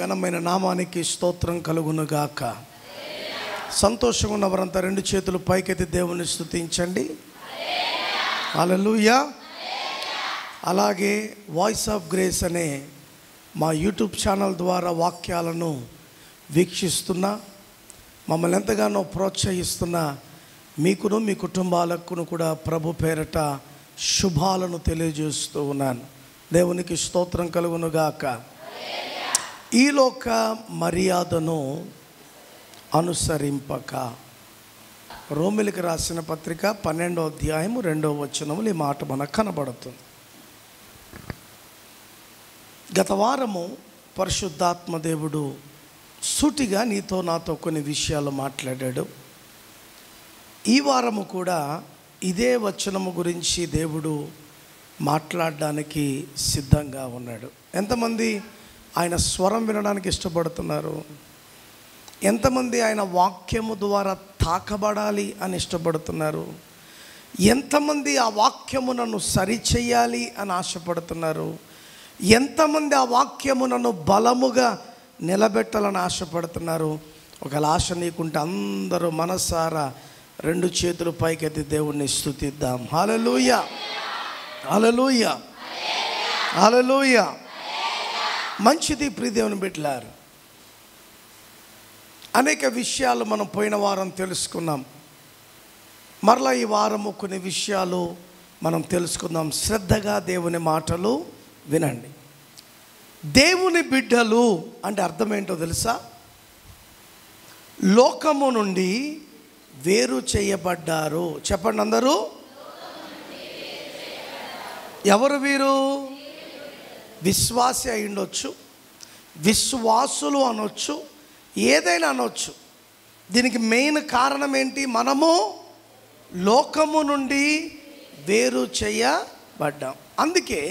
ఘనమైన నామానికి స్తోత్రం కలుగునుగాక. సంతోషంగా ఉన్నవారంతా రెండు చేతులు పైకెత్తి దేవుని స్తుతించండి. హల్లెలూయా. అలాగే వాయిస్ ఆఫ్ గ్రేస్ అనే మా యూట్యూబ్ ఛానల్ ద్వారా వాక్యాలను వీక్షిస్తున్న, మమ్మల్ని ఎంతగానో ప్రోత్సహిస్తున్న మీకును మీ కుటుంబాలకు కూడా ప్రభు పేరట శుభాలను తెలియజేస్తూ ఉన్నాను. దేవునికి స్తోత్రం కలుగునుగాక. ఈ లోక మర్యాదను అనుసరింపక. రోమిలికి రాసిన పత్రిక 12వ అధ్యాయం 2వ వచనములు ఈ మాట మనకు కనబడుతుంది. గత వారము పరిశుద్ధాత్మ దేవుడు సూటిగా నీతో నాతో కొన్ని విషయాలు మాట్లాడాడు. ఈ వారము కూడా ఇదే వచనము గురించి దేవుడు మాట్లాడడానికి సిద్ధంగా ఉన్నాడు. ఎంతమంది ఆయన స్వరం వినడానికి ఇష్టపడుతున్నారు? ఎంతమంది ఆయన వాక్యము ద్వారా తాకబడాలి అని ఇష్టపడుతున్నారు? ఎంతమంది ఆ వాక్యము నన్ను సరిచేయాలి అని ఆశపడుతున్నారు? ఎంతమంది ఆ వాక్యము నన్ను బలముగా నిలబెట్టాలని ఆశపడుతున్నారు? ఒకవేళ ఆశ నీకుంటే అందరూ మనసారా రెండు చేతులు పైకెత్తి దేవుణ్ణి స్తుతిద్దాం. హల్లెలూయా, హల్లెలూయా, హల్లెలూయా. మంచిది ప్రియ దేవుని బిడ్డలారు. అనేక విషయాలు మనం పోయిన వారం తెలుసుకున్నాం. మరలా ఈ వారము కొన్ని విషయాలు మనం తెలుసుకుందాం. శ్రద్ధగా దేవుని మాటలు వినండి. దేవుని బిడ్డలు అంటే అర్థం ఏంటో తెలుసా? లోకము నుండి వేరు చేయబడ్డారు. చెప్పండి అందరూ. ఎవరు వీరు? విశ్వాసి అయి ఉండొచ్చు, విశ్వాసులు అనొచ్చు, ఏదైనా అనొచ్చు. దీనికి మెయిన్ కారణం ఏంటి? మనము లోకము నుండి వేరు చేయబడ్డాం. అందుకే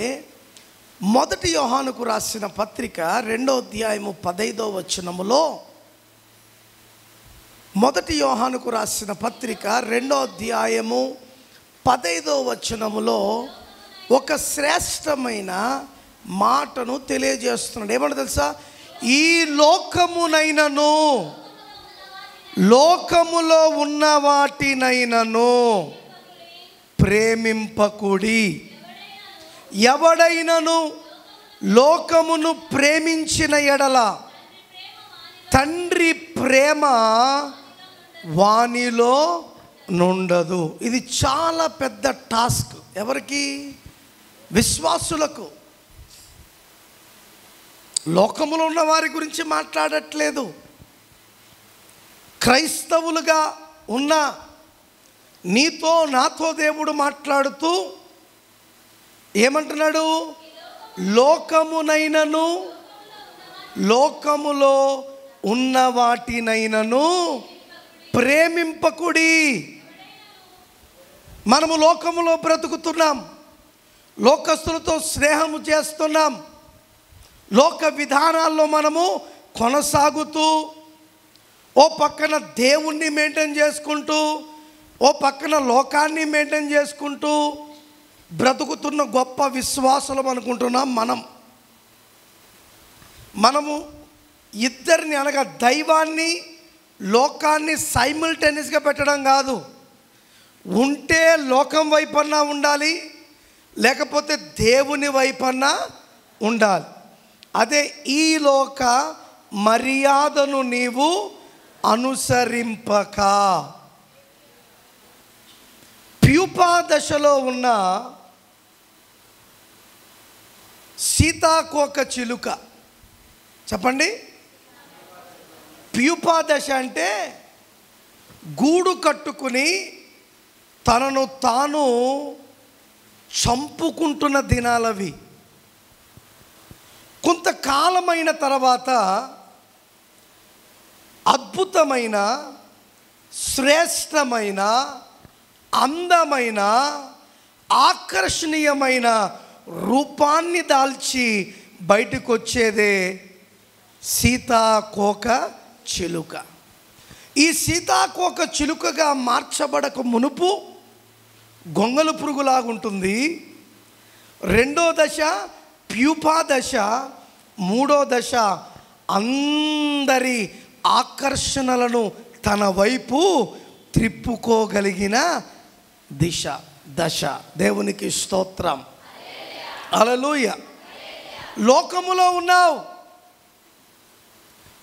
మొదటి యోహానుకు రాసిన పత్రిక 2వ అధ్యాయము 15వ వచనములో, మొదటి యోహానుకు రాసిన పత్రిక 2వ అధ్యాయము 15వ వచనములో ఒక శ్రేష్టమైన మాటను తెలియజేస్తున్నాడు. ఏమన్నా తెలుసా? ఈ లోకమునైనను లోకములో ఉన్న వాటినైనను ప్రేమింపకుడి. ఎవడైనను లోకమును ప్రేమించిన ఎడల తండ్రి ప్రేమ వానిలో నుండదు. ఇది చాలా పెద్ద టాస్క్. ఎవరికి? విశ్వాసులకు. లోకములో ఉన్న వారి గురించి మాట్లాడట్లేదు. క్రైస్తవులుగా ఉన్న నీతో నాతో దేవుడు మాట్లాడుతూ ఏమంటున్నాడు? లోకమునైనను లోకములో ఉన్న వాటినైనను ప్రేమింపకుడి. మనము లోకములో బ్రతుకుతున్నాం, లోకస్తులతో స్నేహము చేస్తున్నాం, లోక విధానాల్లో మనము కొనసాగుతూ ఓ పక్కన దేవుణ్ణి మెయింటైన్ చేసుకుంటూ ఓ పక్కన లోకాన్ని మెయింటైన్ చేసుకుంటూ బ్రతుకుతున్న గొప్ప విశ్వాసులం అనుకుంటున్నాం. మనము ఇద్దరిని అనగా దైవాన్ని లోకాన్ని సైమిల్టేనియస్గా పెట్టడం కాదు. ఉంటే లోకం వైపన్నా ఉండాలి, లేకపోతే దేవుని వైపన్నా ఉండాలి. అదే ఈ లోక మర్యాదను నీవు అనుసరింపక. ప్యూపా దశలో ఉన్న సీతాకోక చిలుక. చెప్పండి. ప్యూపా దశ అంటే గూడు కట్టుకుని తనను తాను చంపుకుంటున్న దినాలవి. కొంతకాలమైన తర్వాత అద్భుతమైన, శ్రేష్టమైన, అందమైన, ఆకర్షణీయమైన రూపాన్ని దాల్చి బయటకు వచ్చేదే సీతాకోక చిలుక. ఈ సీతాకోక చిలుకగా మార్చబడక మునుపు గొంగళి పురుగులాగుంటుంది. రెండో దశ ప్యూపా దశ, మూడో దశ అందరి ఆకర్షణలను తన వైపు త్రిప్పుకోగలిగిన దశ. దేవునికి స్తోత్రం. హల్లెలూయా. లోకములో ఉన్నావు,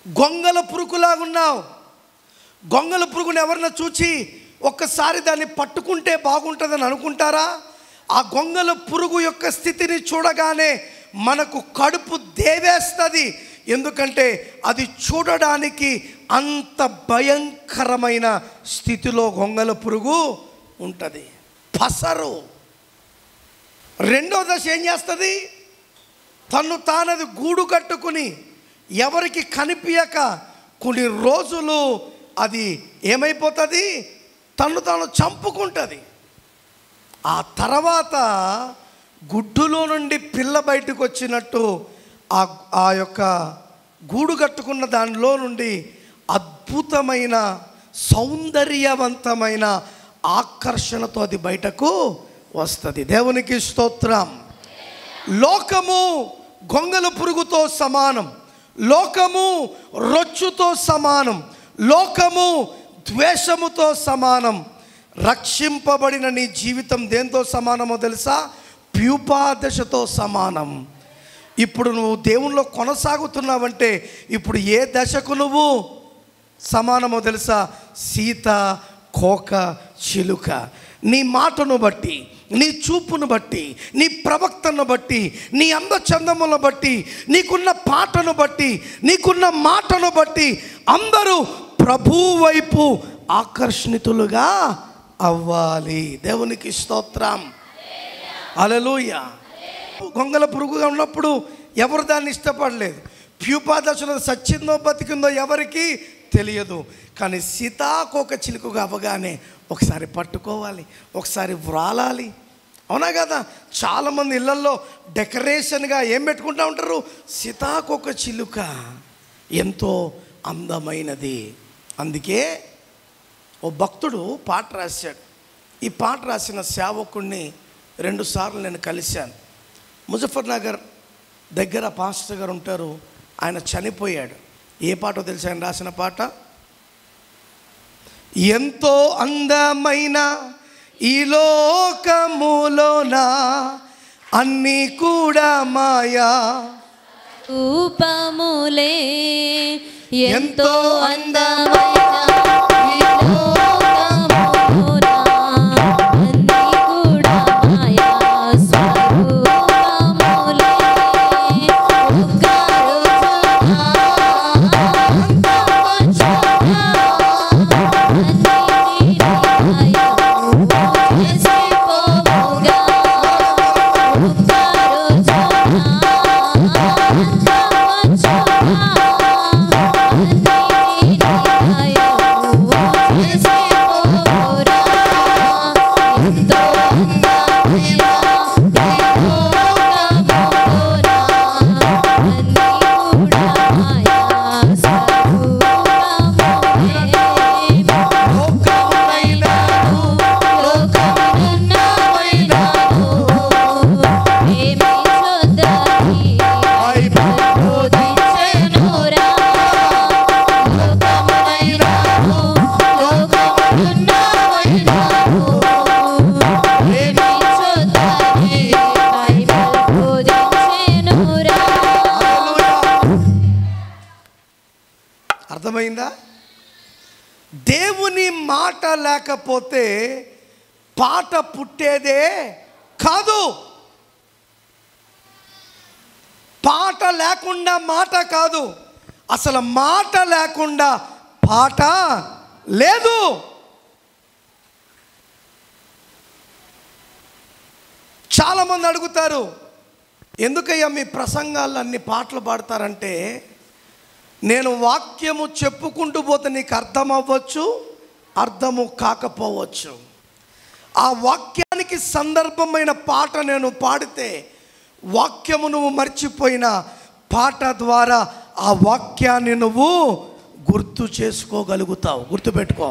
గొంగల పురుగులాగున్నావు. గొంగల పురుగుని ఎవరిన చూచి ఒక్కసారి దాన్ని పట్టుకుంటే బాగుంటుందని అనుకుంటారా? ఆ గొంగల పురుగు యొక్క స్థితిని చూడగానే మనకు కడుపు దేవేస్తుంది. ఎందుకంటే అది చూడడానికి అంత భయంకరమైన స్థితిలో గొంగల పురుగు ఉంటుంది. పసరు. రెండో దశ ఏం చేస్తుంది? తను తానది గూడు కట్టుకుని ఎవరికి కనిపించక కొన్ని రోజులు అది ఏమైపోతుంది? తను తాను చంపుకుంటుంది. ఆ తర్వాత గుడ్డులో నుండి పిల్ల బయటకు వచ్చినట్టు ఆ యొక్క గూడు కట్టుకున్న దానిలో నుండి అద్భుతమైన సౌందర్యవంతమైన ఆకర్షణతో అది బయటకు వస్తుంది. దేవునికి స్తోత్రం. లోకము గొంగల పురుగుతో సమానం, లోకము రొచ్చుతో సమానం, లోకము ద్వేషముతో సమానం. రక్షింపబడిన నీ జీవితం దేంతో సమానమో తెలుసా? ప్యూపాదశతో సమానం. ఇప్పుడు నువ్వు దేవునిలో కొనసాగుతున్నావంటే ఇప్పుడు ఏ దశకు నువ్వు సమానమో తెలుసా? సీత కోక చిలుక. నీ మాటను బట్టి, నీ చూపును బట్టి, నీ ప్రవక్తను బట్టి, నీ అందచందములను బట్టి, నీకున్న పాటను బట్టి, నీకున్న మాటను బట్టి అందరూ ప్రభువు వైపు ఆకర్షితులుగా అవ్వాలి. దేవునికి స్తోత్రం. హల్లెలూయా. గొంగల పురుగుగా ఉన్నప్పుడు ఎవరు దాన్ని ఇష్టపడలేదు. ప్యూపాదశలో సచ్చిందో బతికిందో ఎవరికి తెలియదు. కానీ సీతాకోక చిలుకగా అవ్వగానే ఒకసారి పట్టుకోవాలి, ఒకసారి వ్రాలాలి. అవునా కదా? చాలామంది ఇళ్లల్లో డెకరేషన్గా ఏం పెట్టుకుంటూ ఉంటారు? సీతాకోక చిలుక. ఎంతో అందమైనది. అందుకే ఓ భక్తుడు పాట రాశాడు. ఈ పాట రాసిన సేవకుడిని 2 సార్లు నేను కలిశాను. ముజఫర్ నగర్ దగ్గర పాస్టర్ గారు ఉంటారు. ఆయన చనిపోయాడు. ఏ పాటో తెలుసా ఆయన రాసిన పాట? ఎంతో అందమైన ఈ లోకములోన అన్నీ కూడా మాయా రూపములే, ఎంతో అందమైన ఈ లోకములోన అన్నీ కూడా మాయా స్వరూపములే. అర్థమైందా? దేవుని మాట లేకపోతే పాట పుట్టేదే కాదు. పాట లేకుండా మాట కాదు, అసలు మాట లేకుండా పాట లేదు. చాలామంది అడుగుతారు, ఎందుకయ్యా మీ ప్రసంగాల్లో అన్ని పాటలు పాడతారంటే, నేను వాక్యము చెప్పుకుంటూ పోతే నీకు అర్థం అవ్వచ్చు, అర్థము కాకపోవచ్చు. ఆ వాక్యానికి సందర్భమైన పాట నేను పాడితే వాక్యము నువ్వు మర్చిపోయిన పాట ద్వారా ఆ వాక్యాన్ని నువ్వు గుర్తు చేసుకోగలుగుతావు. గుర్తుపెట్టుకో.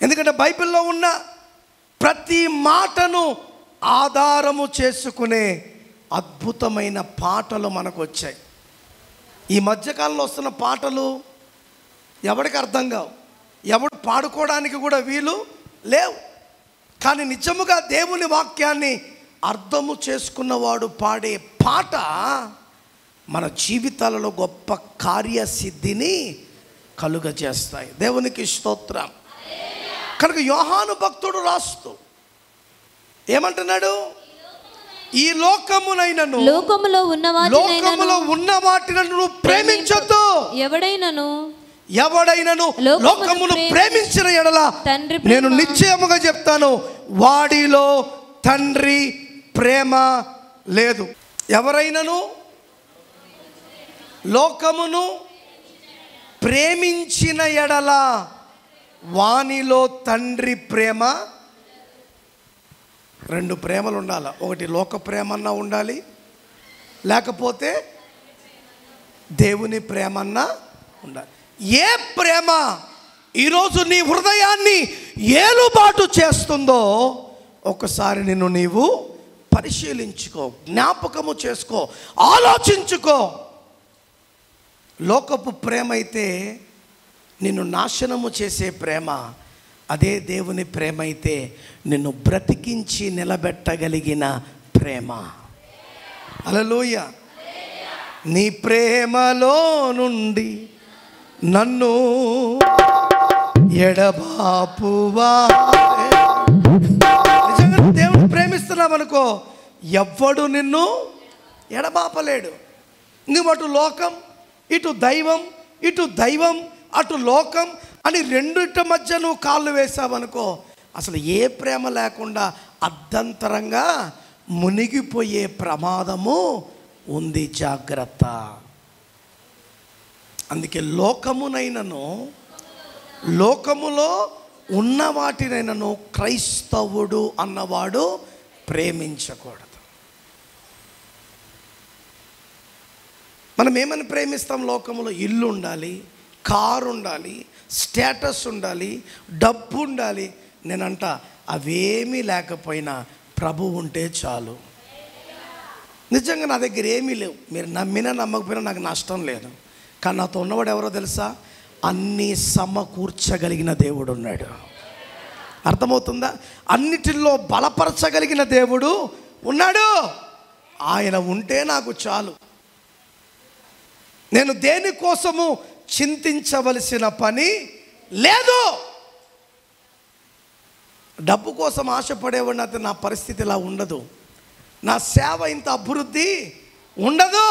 ఎందుకంటే బైబిల్లో ఉన్న ప్రతి మాటను ఆధారము చేసుకునే అద్భుతమైన పాటలు మనకు వచ్చాయి. ఈ మధ్యకాలంలో వస్తున్న పాటలు ఎవరికి అర్థం కావు, ఎవడు పాడుకోవడానికి కూడా వీలు లేవు. కానీ నిజముగా దేవుని వాక్యాన్ని అర్థము చేసుకున్నవాడు పాడే పాట మన జీవితాలలో గొప్ప కార్యసిద్ధిని కలుగజేస్తాయి. దేవునికి స్తోత్రం. కనుక యోహాను భక్తుడు రాస్తూ ఏమంటున్నాడు? ఈ లోకమునైనను లోకములో ఉన్న వాటిని ప్రేమించొద్దు. ఎవడైనను లోకమును ప్రేమించిన ఎడల నేను నిశ్చయముగా చెప్తాను, వాడిలో తండ్రి ప్రేమ లేదు. ఎవరైనను లోకమును ప్రేమించిన ఎడల వానిలో తండ్రి ప్రేమ. రెండు ప్రేమలు ఉండాలి. ఒకటి లోక ప్రేమన్నా ఉండాలి, లేకపోతే దేవుని ప్రేమన్నా ఉండాలి. ఏ ప్రేమ ఈరోజు నీ హృదయాన్ని ఏలుబాటు చేస్తుందో ఒకసారి నిన్ను నీవు పరిశీలించుకో, జ్ఞాపకము చేసుకో, ఆలోచించుకో. లోకపు ప్రేమ అయితే నిన్ను నాశనము చేసే ప్రేమ, అదే దేవుని ప్రేమ అయితే నిన్ను బ్రతికించి నిలబెట్టగలిగిన ప్రేమ. హల్లెలూయా. నీ ప్రేమలో నుండి నన్ను ఎడబాపువా. నిజంగా దేవుని ప్రేమిస్తున్నామనుకో, ఎవ్వడు నిన్ను ఎడబాపలేడు. నువ్వు అటు లోకం, ఇటు దైవం, ఇటు దైవం అటు లోకం అని రెండిటి మధ్య నువ్వు కాళ్ళు వేసావనుకో, అసలు ఏ ప్రేమ లేకుండా అర్ధంతరంగా మునిగిపోయే ప్రమాదము ఉంది. జాగ్రత్త. అందుకే లోకమునైనను లోకములో ఉన్న వాటినైనను క్రైస్తవుడు అన్నవాడు ప్రేమించకూడదు. మనం ఏమని ప్రేమిస్తాం? లోకములో ఇల్లు ఉండాలి, కారు ఉండాలి, స్టేటస్ ఉండాలి, డబ్బు ఉండాలి. నేనంట అవేమీ లేకపోయినా ప్రభు ఉంటే చాలు. నిజంగా నా దగ్గర ఏమీ లేవు, మీరు నమ్మినా నమ్మకపోయినా నాకు నష్టం లేదు. కానీ నాతో ఉన్నవాడు ఎవరో తెలుసా? అన్నీ సమకూర్చగలిగిన దేవుడు ఉన్నాడు. అర్థమవుతుందా? అన్నిటిల్లో బలపరచగలిగిన దేవుడు ఉన్నాడు. ఆయన ఉంటే నాకు చాలు. నేను దేనికోసము చింతించవలసిన పని లేదు. డబ్బు కోసం ఆశపడేవాడిని అయితే నా పరిస్థితి ఇలా ఉండదు, నా సేవ ఇంత అభివృద్ధి ఉండదు.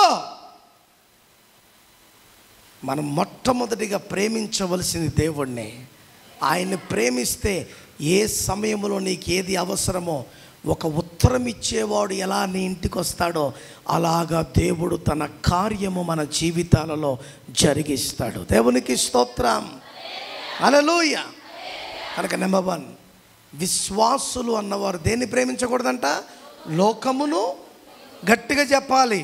మనం మొట్టమొదటిగా ప్రేమించవలసింది దేవుణ్ణి. ఆయన్ని ప్రేమిస్తే ఏ సమయంలో నీకు ఏది అవసరమో ఒక ఉత్తరం ఇచ్చేవాడు ఎలా నీ ఇంటికి వస్తాడో అలాగా దేవుడు తన కార్యము మన జీవితాలలో జరిగిస్తాడు. దేవునికి స్తోత్రం. హల్లెలూయా. కనుక నెంబర్ 1, విశ్వాసులు అన్నవారు దేన్ని ప్రేమించకూడదంట? లోకమును. గట్టిగా చెప్పాలి,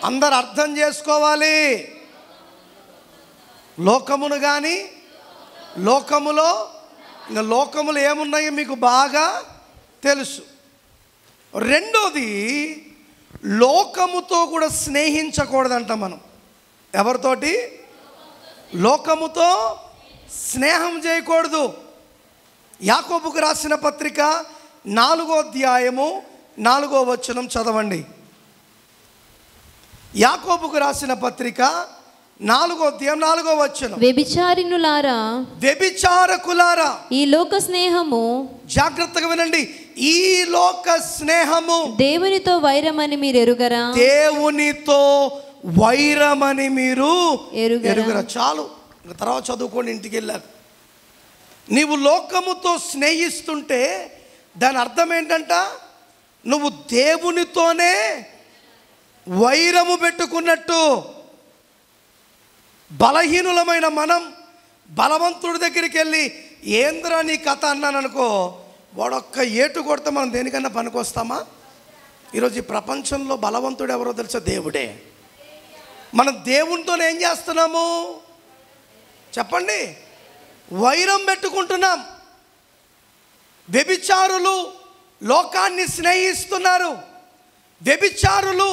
అందరు అర్థం చేసుకోవాలి. లోకమును కానీ లోకములో ఇంకా లోకములు ఏమున్నాయో మీకు బాగా తెలుసు. రెండోది, లోకముతో కూడా స్నేహించకూడదంట మనం. ఎవరితోటి? లోకముతో స్నేహం చేయకూడదు. యాకోబుకు రాసిన పత్రిక 4వ అధ్యాయము 4వ వచనం చదవండి. యాకోబుకు రాసిన పత్రిక 4వ అధ్యాయం 4వ వచనం. వ్యభిచారకులారా, ఈ లోక స్నేహము, జాగ్రత్తగా వినండి, ఈ లోక స్నేహము దేవునితో వైరమని మీరు ఎరుగరా? దేవునితో వైరమని మీరు ఎరుగరా. చాలు, తర్వాత చదువుకోండి ఇంటికి వెళ్ళారు. నీవు లోకముతో స్నేహిస్తుంటే దాని అర్థం ఏంటంట? నువ్వు దేవునితోనే వైరము పెట్టుకున్నట్టు. బలహీనులమైన మనం బలవంతుడి దగ్గరికి వెళ్ళి ఏంద్రా నీ కథ అన్నాను అనుకో, వాడొక్క ఏటు కొడితే మనం దేనికన్నా పనికొస్తామా? ఈరోజు ఈ ప్రపంచంలో బలవంతుడు ఎవరో తెలుసా? దేవుడే. మనం దేవునితో ఏం చేస్తున్నాము చెప్పండి? వైరం పెట్టుకుంటున్నాం. వ్యభిచారులు లోకాన్ని స్నేహిస్తున్నారు. వ్యభిచారులు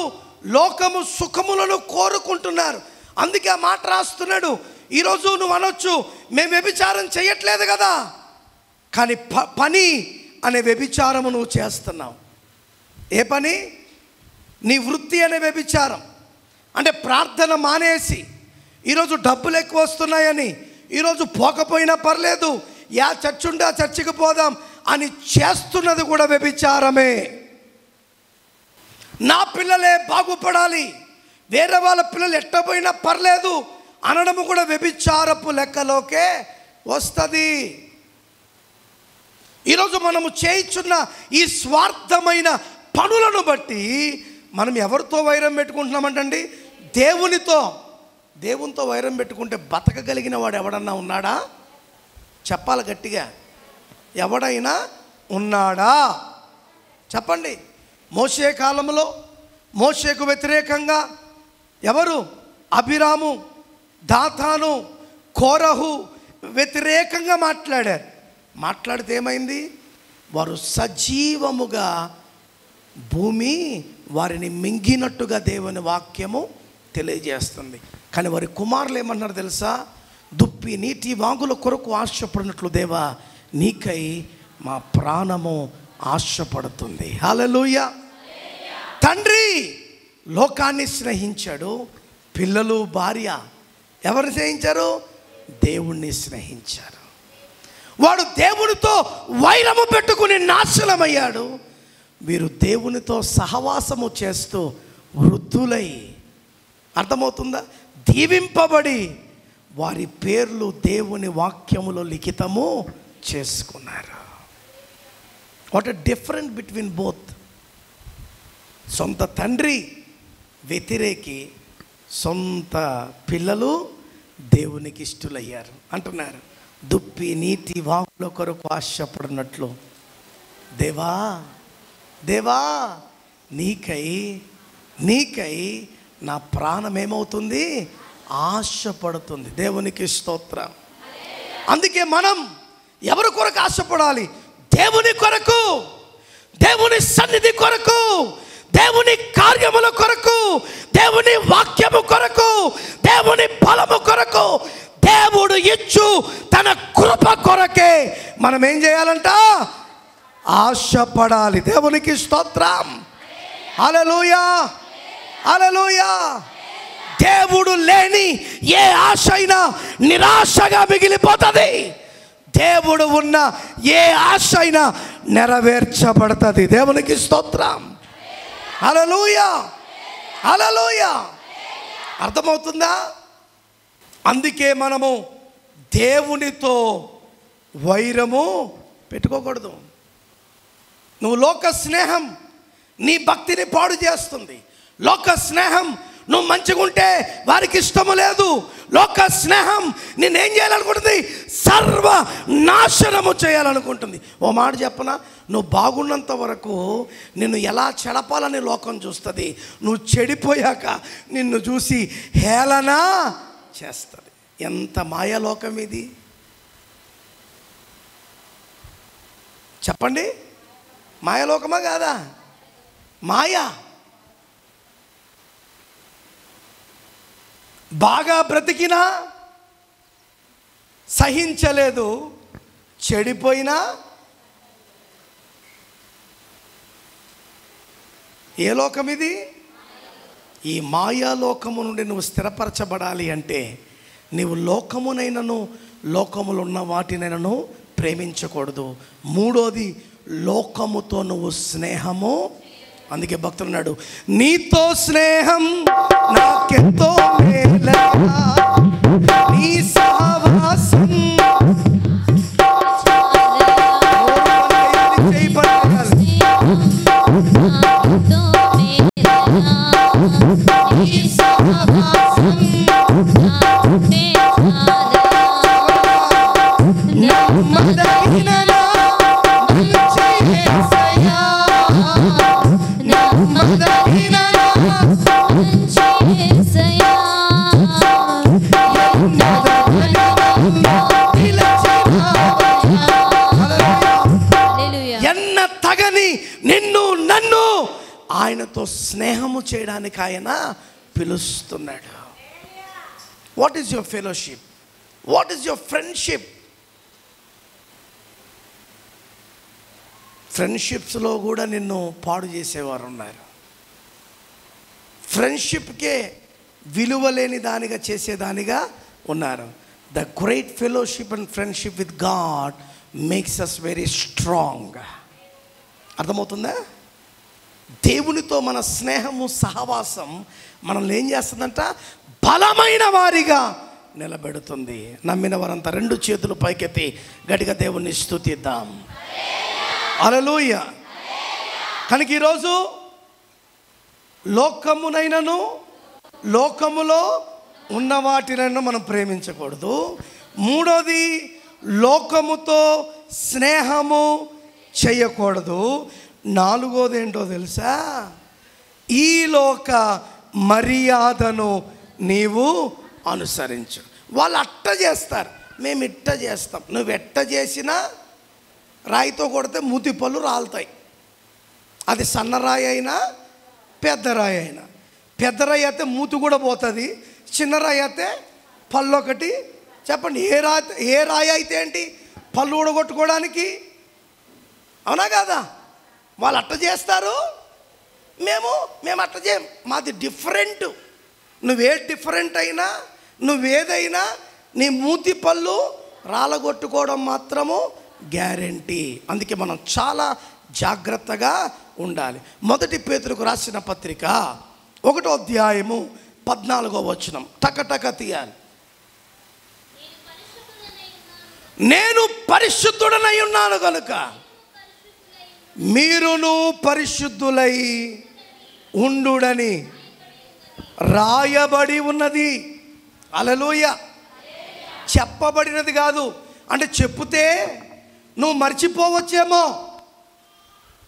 లోకము సుఖములను కోరుకుంటున్నారు. అందుకే ఆ మాట రాస్తున్నాడు. ఈరోజు నువ్వు అనొచ్చు, మేము వ్యభిచారం చేయట్లేదు కదా, కానీ పని అనే వ్యభిచారము నువ్వు చేస్తున్నావు. ఏ పని? నీ వృత్తి అనే వ్యభిచారం. అంటే ప్రార్థన మానేసి ఈరోజు డబ్బులు ఎక్కువ వస్తున్నాయని ఈరోజు పోకపోయినా పర్లేదు, యా చర్చ్ ఉంటే ఆ చర్చికి పోదాం అని చేస్తున్నది కూడా వ్యభిచారమే. నా పిల్లలే బాగుపడాలి, వేరే వాళ్ళ పిల్లలు ఎట్టపోయినా పర్లేదు అనడము కూడా వ్యభిచారపు లెక్కలోకే వస్తుంది. ఈరోజు మనము చేయించున్న ఈ స్వార్థమైన పనులను బట్టి మనం ఎవరితో వైరం పెట్టుకుంటున్నామంటండి? దేవునితో. దేవునితో వైరం పెట్టుకుంటే బతకగలిగిన వాడు ఎవడన్నా ఉన్నాడా? చెప్పాలి గట్టిగా, ఎవడైనా ఉన్నాడా? చెప్పండి. మోషే కాలంలో మోషేకు వ్యతిరేకంగా ఎవరు? అబీరాము, దాతాను, కోరహు వ్యతిరేకంగా మాట్లాడారు. మాట్లాడితే ఏమైంది? వారు సజీవముగా భూమి వారిని మింగినట్టుగా దేవుని వాక్యము తెలియజేస్తుంది. కానీ వారి కుమారులు ఏమన్నారు తెలుసా? దుప్పి నీటి వాగుల కొరకు ఆశపడినట్లు దేవా నీకై మా ప్రాణము ఆశపడుతుంది. హల్లెలూయా. తండ్రి లోకాన్ని స్నేహించాడు, పిల్లలు భార్య ఎవరిని స్నేహించారు? దేవుణ్ణి స్నేహించారు. వాడు దేవునితో వైరము పెట్టుకుని నాశనమయ్యాడు. వీరు దేవునితో సహవాసము చేస్తూ వృద్ధులై, అర్థమవుతుందా, దీవింపబడి వారి పేర్లు దేవుని వాక్యములో లిఖితము చేసుకున్నారు. What a difference between both. సొంత తండ్రి వ్యతిరేకి, సొంత పిల్లలు దేవునికి ఇష్టలయ్యారు. అంటున్నారు, దుప్పి నీటి వాగుల కొరకు ఆశపడినట్లు దేవా దేవా నీకై నా ప్రాణం ఏమవుతుంది? ఆశపడుతుంది. దేవునికి స్తోత్రం. అందుకే మనం ఎవరి కొరకు ఆశపడాలి? దేవుని కొరకు, దేవుని సన్నిధి కొరకు, దేవుని కార్యముల కొరకు, దేవుని వాక్యము కొరకు, దేవుని బలము కొరకు, దేవుడు ఇచ్చు తన కృప కొరకే మనం ఏం చేయాలంట? ఆశపడాలి. దేవునికి స్తోత్రం. హల్లెలూయా, హల్లెలూయా. దేవుడు లేని ఏ ఆశ అయినా నిరాశగా మిగిలిపోతుంది. దేవుడు ఉన్న ఏ ఆశ అయినా నెరవేర్చబడుతుంది. దేవునికి స్తోత్రం. హల్లెలూయా, హల్లెలూయా. అర్థమవుతుందా? అందుకే మనము దేవునితో వైరము పెట్టుకోకూడదు. నువ్వు లోక స్నేహం నీ భక్తిని పాడు చేస్తుంది. లోక స్నేహం నువ్వు మంచిగా ఉంటే వారికి ఇష్టము లేదు. లోక స్నేహం నేనేం చేయాలనుకుంటుంది? సర్వ నాశనము చేయాలనుకుంటుంది. ఓ మాట చెప్పనా, నువ్వు బాగున్నంత వరకు నిన్ను ఎలా చెడపాలని లోకం చూస్తుంది. నువ్వు చెడిపోయాక నిన్ను చూసి హేళన చేస్తుంది. ఎంత మాయాలోకం ఇది చెప్పండి. మాయాలోకమా కాదా? మాయా. బాగా బ్రతికినా సహించలేదు, చెడిపోయినా ఏ లోకం ఇది? ఈ మాయాలోకము నుండి నువ్వు స్థిరపరచబడాలి అంటే నీవు లోకమునైనను లోకములు ఉన్న వాటినైనను ప్రేమించకూడదు. మూడోది, లోకముతో నువ్వు స్నేహము. అందుకే భక్తుడు అన్నాడు, నీతో స్నేహం నాకెంతో మేలయ్యా, నీ సహవాసం ఆయన మనతో స్నేహము చేయడానికి ఆయన పిలుస్తున్నాడు. What is your fellowship? What is your friendship? ఫ్రెండ్షిప్స్లో కూడా నిన్ను పాడు చేసేవారు ఉన్నారు. ఫ్రెండ్షిప్కే విలువ లేని దానిగా చేసేదానిగా ఉన్నారు. The great fellowship and friendship with God makes us very strong. అర్థమవుతుందా? దేవునితో మన స్నేహము, సహవాసం మనల్ని ఏం చేస్తుందంట? బలమైన వారిగా నిలబెడుతుంది. నమ్మిన వారంతా రెండు చేతులు పైకెత్తి గట్టిగా దేవుణ్ణి స్తుతిద్దాం. హల్లెలూయా. కనుక ఈరోజు లోకమునైనను లోకములో ఉన్న వాటినైనా మనం ప్రేమించకూడదు. మూడోది, లోకముతో స్నేహము చేయకూడదు. నాలుగోది ఏంటో తెలుసా? ఈ లోక మర్యాదను నీవు అనుసరించు. వాళ్ళు అట్ట చేస్తారు, మేము ఇట్ట చేస్తాం. నువ్వు ఎట్ట చేసినా రాయితో కొడితే మూతి పళ్ళు రాలుతాయి. అది సన్నరాయి అయినా పెద్ద రాయి అయినా. పెద్ద రాయి అయితే మూతి కూడా పోతుంది, చిన్న రాయి అయితే పళ్ళు ఒకటి. చెప్పండి, ఏ రాయి అయితే ఏంటి? పళ్ళు ఊడగొట్టుకోవడానికి. అవునా కాదా? వాళ్ళు అట్ట చేస్తారు, మేము అట్ట చేయం. మాది డిఫరెంట్. నువ్వే డిఫరెంట్ అయినా, నువ్వేదైనా నీ మూతి పళ్ళు రాలగొట్టుకోవడం మాత్రము గ్యారెంటీ. అందుకే మనం చాలా జాగ్రత్తగా ఉండాలి. మొదటి పేతురుకు రాసిన పత్రిక 1వ అధ్యాయము 14వ వచనం టకటక తీయాలి. నేను పరిశుద్ధుడనై ఉన్నాను కనుక మీరును పరిశుద్ధులై ఉండుడని రాయబడి ఉన్నది. హల్లెలూయా. చెప్పబడినది కాదు. అంటే చెప్తే నువ్వు మర్చిపోవచ్చేమో.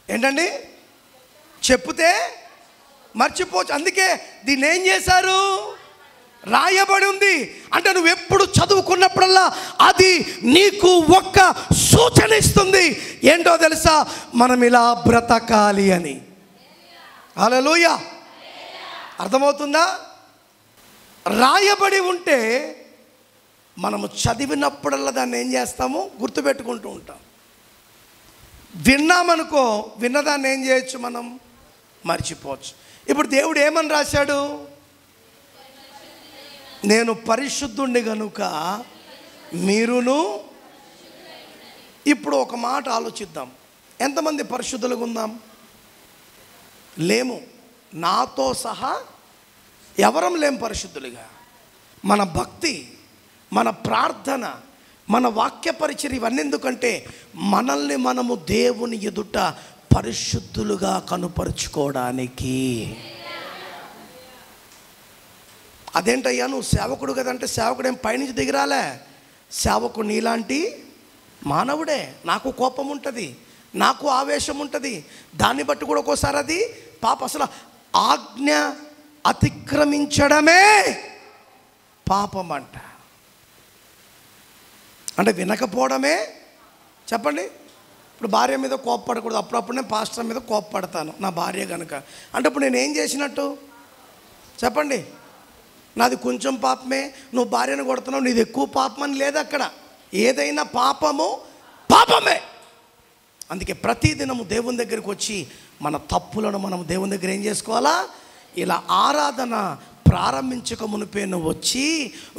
ఏంటండి? చెప్తే మర్చిపోవచ్చు. అందుకే దీన్ని ఏం చేశారు? రాయబడి ఉంది. అంటే నువ్వు ఎప్పుడు చదువుకున్నప్పుడల్లా అది నీకు ఒక్క సూచన ఇస్తుంది. ఏంటో తెలుసా? మనం ఇలా బ్రతకాలి అని. హల్లెలూయా. అర్థమవుతుందా? రాయబడి ఉంటే మనము చదివినప్పుడల్లా దాన్ని ఏం చేస్తాము? గుర్తుపెట్టుకుంటూ ఉంటాం. విన్నామనుకో, విన్నదాన్ని ఏం చేయొచ్చు? మనం మర్చిపోవచ్చు. ఇప్పుడు దేవుడు ఏమని రాశాడు? నేను పరిశుద్ధుణ్ణి గనుక మీరును. ఇప్పుడు ఒక మాట ఆలోచిద్దాం. ఎంతమంది పరిశుద్ధులుగా ఉందాం? లేము. నాతో సహా ఎవరం లేం పరిశుద్ధులుగా. మన భక్తి, మన ప్రార్థన, మన వాక్య పరిచర్య ఇవన్నీ ఎందుకంటే మనల్ని మనము దేవుని ఎదుట పరిశుద్ధులుగా కనుపరుచుకోవడానికి. అదేంటయ్యా నువ్వు సేవకుడు కదంటే, సేవకుడు ఏం పైనుంచి దిగిరాలే. సేవకుడు నీలాంటి మానవుడే. నాకు కోపం ఉంటుంది, నాకు ఆవేశం ఉంటుంది. దాన్ని బట్టి కూడా ఒక్కోసారి అది పాప. అసలు ఆజ్ఞ అతిక్రమించడమే పాపం అంట. అంటే వినకపోవడమే. చెప్పండి. ఇప్పుడు భార్య మీద కోప్పడకూడదు. అప్పుడప్పుడు నేను పాస్టర్ మీద కోప్పడతాను, నా భార్య కనుక. అంటే ఇప్పుడు నేను ఏం చేసినట్టు? చెప్పండి. నాది కొంచెం పాపమే, నువ్వు భార్యను కొడుతున్నావు, నీది ఎక్కువ పాపం అని లేదు అక్కడ. ఏదైనా పాపము పాపమే. అందుకే ప్రతిదినము దేవుని దగ్గరికి వచ్చి మన తప్పులను మనం దేవుని దగ్గర ఏం చేసుకోవాలా? ఇలా ఆరాధన ప్రారంభించక మునిపే నువ్వు వచ్చి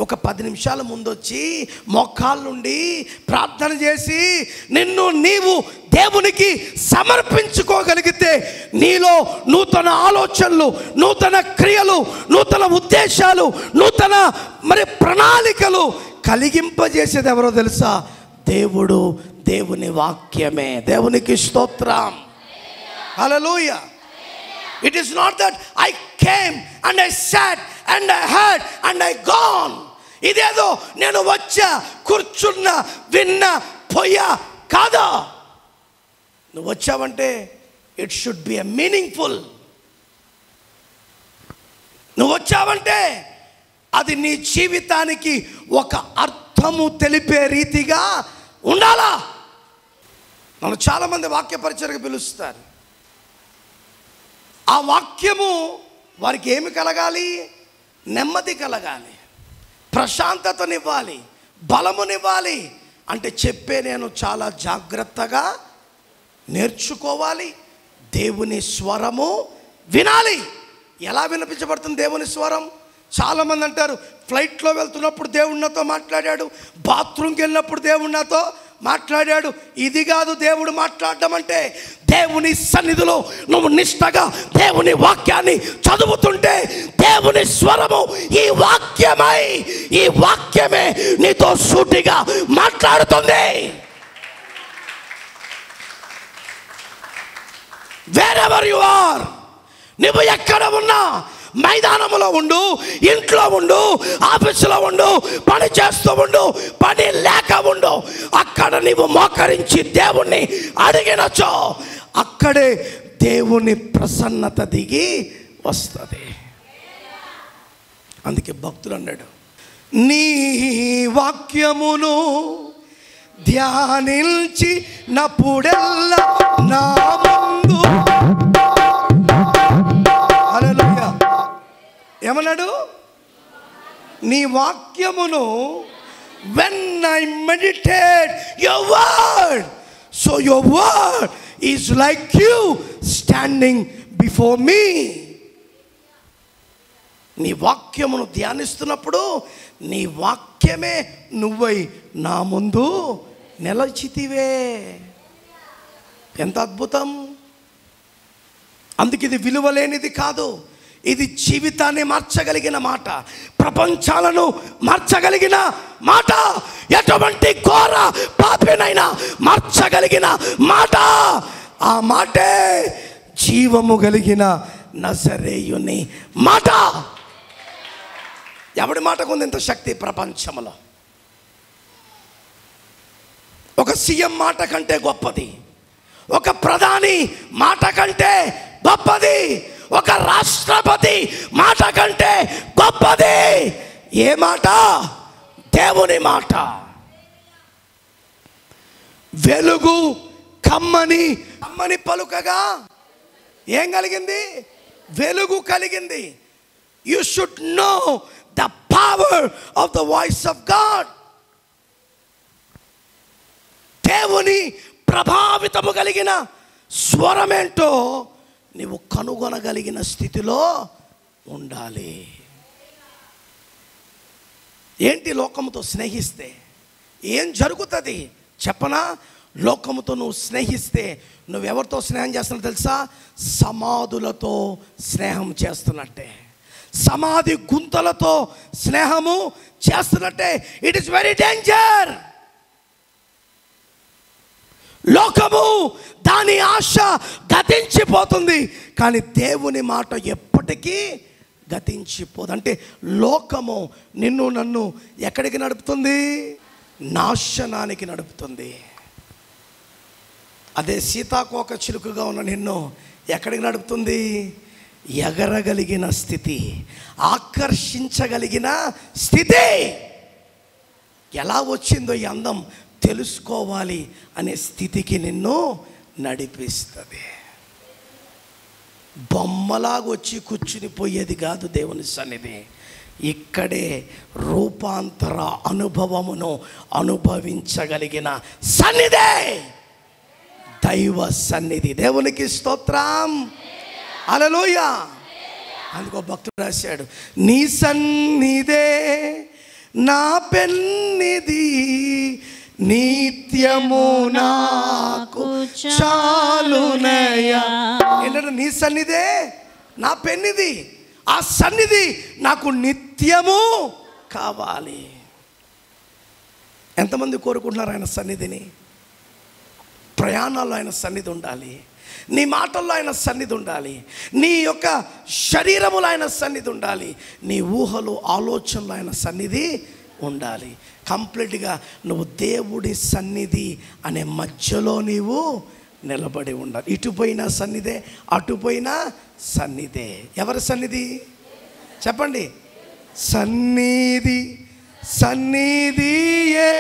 ఒక 10 నిమిషాల ముందు వచ్చి మోకాళ్ళుండి ప్రార్థన చేసి నిన్ను నీవు దేవునికి సమర్పించుకోగలిగితే నీలో నూతన ఆలోచనలు, నూతన క్రియలు, నూతన ఉద్దేశాలు, నూతన ప్రణాళికలు కలిగింపజేసేది ఎవరో తెలుసా? దేవుడు, దేవుని వాక్యమే. దేవునికి స్తోత్రం. హల్లెలూయా. It is not that I came and I sat and I heard and I gone. ఇదేదో నేను వచ్చా, కూర్చున్నా, విన్నా, పోయా కాదా. నువ్వు వచ్చావంటే it should be a meaningful. నువ్వు వచ్చావంటే అది నీ జీవితానికి ఒక అర్థము తెలిపే రీతిగా ఉండాలా. నన్ను చాలామంది వాక్య పరిచర్యకు పిలుస్తారు. ఆ వాక్యము వారికి ఏమి కలగాలి? నెమ్మది కలగాలి, ప్రశాంతతనివ్వాలి, బలమునివ్వాలి. అంటే చెప్పే నేను చాలా జాగ్రత్తగా నేర్చుకోవాలి. దేవుని స్వరము వినాలి. ఎలా వినిపించబడుతుంది దేవుని స్వరం? చాలామంది అంటారు, ఫ్లైట్లో వెళ్తున్నప్పుడు దేవుడు నాతో మాట్లాడాడు, బాత్రూమ్కి వెళ్ళినప్పుడు దేవుడు నాతో మాట్లాడాడు. ఇది కాదు దేవుడు మాట్లాడడం అంటే. దేవుని సన్నిధిలో నువ్వు నిష్టగా దేవుని వాక్యాన్ని చదువుతుంటే దేవుని స్వరము ఈ వాక్యమై, ఈ వాక్యమే నీతో సూటిగా మాట్లాడుతుంది. వేరెవర్ యు ఆర్, నువ్వు ఎక్కడ ఉన్నా, మైదానంలో ఉండు, ఇంట్లో ఉండు, ఆఫీసులో ఉండు, పని చేస్తూ ఉండు, పని లేక ఉండు, అక్కడ నీవు మోకరించి దేవుణ్ణి అడిగినచో అక్కడే దేవుని ప్రసన్నత దిగి వస్తుంది. అందుకే భక్తులు అన్నాడు, నీ వాక్యమును ధ్యానించి నప్పుడెల్లా నా ముందు. హల్లెలూయా. ఏమన్నాడు? నీ వాక్యమును, when I meditate your word, so your word is like you standing before me. నీ వాక్యమును ధ్యానిస్తున్నప్పుడు నీ వాక్యమే నువ్వై నా ముందు నిలచితివే. ఎంత అద్భుతం! అందుకే ఇది విలువలేనిది కాదు, ఇది జీవితాన్ని మార్చగలిగిన మాట, ప్రపంచాలను మార్చగలిగిన మాట, ఎటువంటి ఘోర పాపినైనా మార్చగలిగిన మాట. ఆ మాటే జీవము కలిగిన నజరేయుని మాట. ఎవడి మాటకు ఉంది ఇంత శక్తి ప్రపంచంలో? ఒక సీఎం మాట కంటే గొప్పది, ఒక ప్రధాని మాట కంటే గొప్పది, ఒక రాష్ట్రపతి మాట కంటే గొప్పది. ఏ మాట? దేవుని మాట. వెలుగు కమ్మని కమ్మని పలుకగా ఏం కలిగింది? వెలుగు కలిగింది. You should know the power of the voice of God. దేవుని ప్రభావితము కలిగిన స్వరమేంటో నీవు కనుగొనగలిగిన స్థితిలో ఉండాలి. ఏంటి? లోకముతో స్నేహిస్తే ఏం జరుగుతుంది చెప్పనా? లోకముతో నువ్వు స్నేహిస్తే నువ్వెవరితో స్నేహం చేస్తున్నావు తెలుసా? సమాధులతో స్నేహం చేస్తున్నట్టే, సమాధి గుంతలతో స్నేహము చేస్తున్నట్టే. It is very danger. లోకము దాని ఆశ గతించిపోతుంది, కానీ దేవుని మాట ఎప్పటికీ గతించిపోదు. అంటే లోకము నిన్ను నన్ను ఎక్కడికి నడుపుతుంది? నాశనానికి నడుపుతుంది. అదే సీతాకోక చిలుకగా ఉన్న నిన్ను ఎక్కడికి నడుపుతుంది? ఎగరగలిగిన స్థితి, ఆకర్షించగలిగిన స్థితి. ఎలా వచ్చిందో ఈ అందం తెలుసుకోవాలి అనే స్థితికి నిన్ను నడిపిస్తుంది. బొమ్మలాగొచ్చి కూర్చుని పోయేది కాదు దేవుని సన్నిధి. ఇక్కడే రూపాంతర అనుభవమును అనుభవించగలిగిన సన్నిధే దైవ సన్నిధి. దేవునికి స్తోత్రం. హల్లెలూయా. అందుకో భక్తుడు రాశాడు, నీ సన్నిధే నా పెన్నిది, నిత్యము నాకు చాలునయ్యా. ఏంటంటే నీ సన్నిధే నా పెన్నిది, ఆ సన్నిధి నాకు నిత్యము కావాలి. ఎంతమంది కోరుకుంటున్నారు ఆయన సన్నిధిని? ప్రయాణాల్లో ఆయన సన్నిధి ఉండాలి, నీ మాటల్లో ఆయన సన్నిధి ఉండాలి, నీ యొక్క శరీరములో ఆయన సన్నిధి ఉండాలి, నీ ఊహలు ఆలోచనలు ఆయన సన్నిధి ఉండాలి. కంప్లీట్గా నువ్వు దేవుడి సన్నిధి అనే మధ్యలో నీవు నిలబడి ఉండాలి. ఇటుపోయినా సన్నిధే, అటుపోయినా సన్నిధే. ఎవరి సన్నిధి చెప్పండి? సన్నిధి, సన్నిధియే,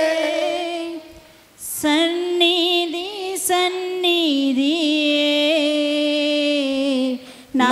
సన్నిధి, సన్నిధియే నా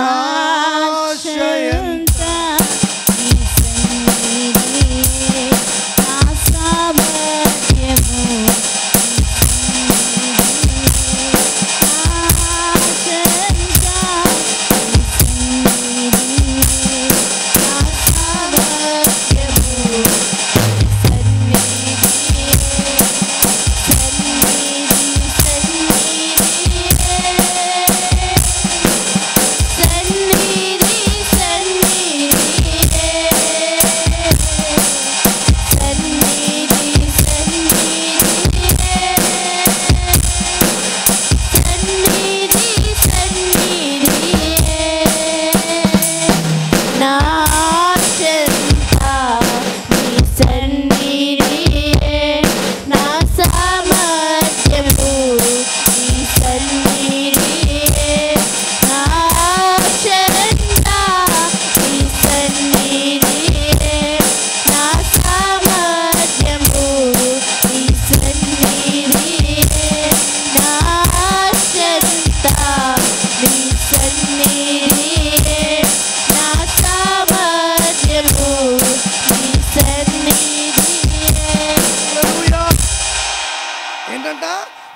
ఏంటంట?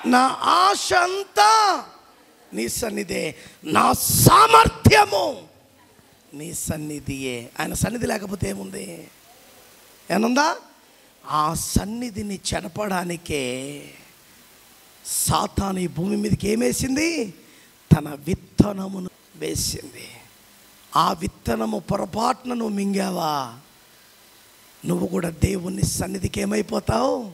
నా ఆశ అంతా నీ సన్నిధే, నా సామర్థ్యము నీ సన్నిధియే. ఆయన సన్నిధి లేకపోతే ఏముంది? ఏముందా? ఆ సన్నిధిని చెడపడానికే సాతాను ఈ భూమి మీదకి ఏమేసింది? తన విత్తనమును వేసింది. ఆ విత్తనము పొరపాటున నువ్వు మింగావా, నువ్వు కూడా దేవుని సన్నిధికి ఏమైపోతావు?